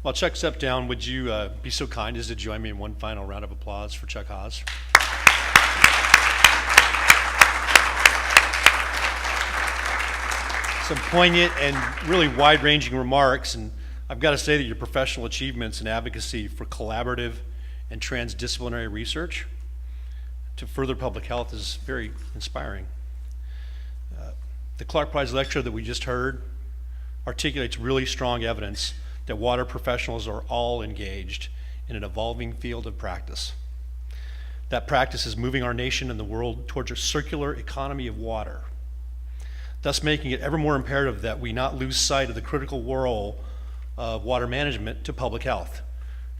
While Chuck steps down, would you be so kind as to join me in one final round of applause for Chuck Haas? Some poignant and really wide-ranging remarks, and I've got to say that your professional achievements and advocacy for collaborative and transdisciplinary research to further public health is very inspiring. The Clarke Prize lecture that we just heard articulates really strong evidence that water professionals are all engaged in an evolving field of practice. That practice is moving our nation and the world towards a circular economy of water, thus making it ever more imperative that we not lose sight of the critical role of water management to public health.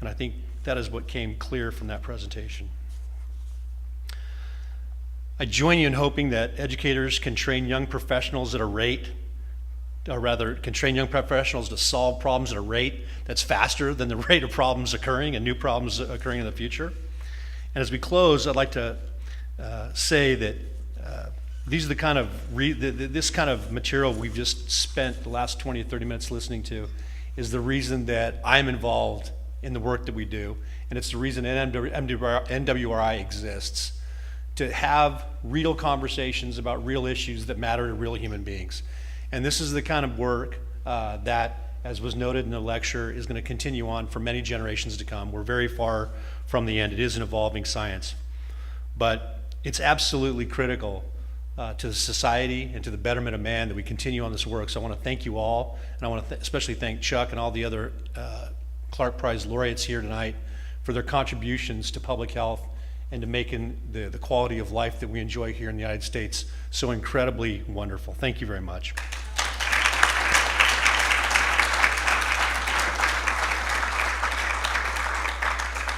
And I think that is what came clear from that presentation. I join you in hoping that educators can train young professionals at a rate, or rather can train young professionals to solve problems at a rate that's faster than the rate of problems occurring and new problems occurring in the future. And as we close, I'd like to say that these are the kind of this kind of material we've just spent the last 20 or 30 minutes listening to is the reason that I'm involved in the work that we do, and it's the reason NWRI exists, to have real conversations about real issues that matter to real human beings. And this is the kind of work that, as was noted in the lecture, is going to continue on for many generations to come. We're very far from the end. It is an evolving science. But it's absolutely critical to the society and to the betterment of man that we continue on this work. So I want to thank you all, and I want to especially thank Chuck and all the other Clarke Prize laureates here tonight for their contributions to public health and to making the quality of life that we enjoy here in the United States so incredibly wonderful. Thank you very much.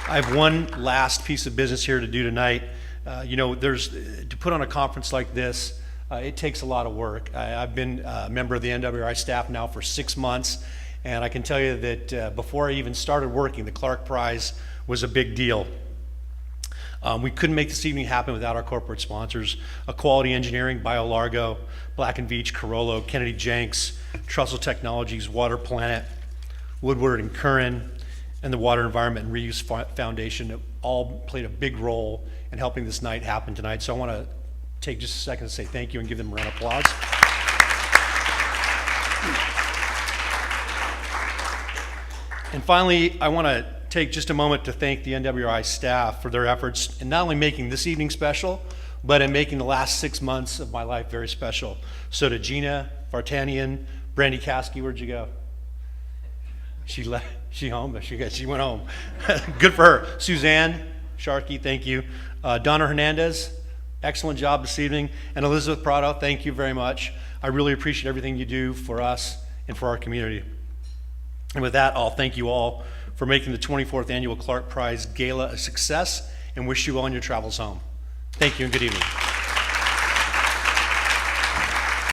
I have one last piece of business here to do tonight. To put on a conference like this, it takes a lot of work. I've been a member of the NWRI staff now for 6 months, and I can tell you that before I even started working, the Clarke Prize was a big deal. We couldn't make this evening happen without our corporate sponsors: Quality Engineering, BioLargo, Black & Veatch, Carollo, Kennedy Jenks, Trussell Technologies, Water Planet, Woodward and Curran, and the Water Environment and Reuse Foundation have all played a big role in helping this night happen tonight. So I want to take just a second to say thank you and give them a round of applause. And finally, I want to take just a moment to thank the NWRI staff for their efforts in not only making this evening special, but in making the last 6 months of my life very special. So to Gina Vartanian, Brandy Caskey, where'd you go? She left. She home? She went home. Good for her. Suzanne Sharkey, thank you. Donna Hernandez, excellent job this evening. And Elizabeth Prado, thank you very much. I really appreciate everything you do for us and for our community. And with that, I'll thank you all for making the 24th Annual Clarke Prize Gala a success and wish you well on your travels home. Thank you and good evening.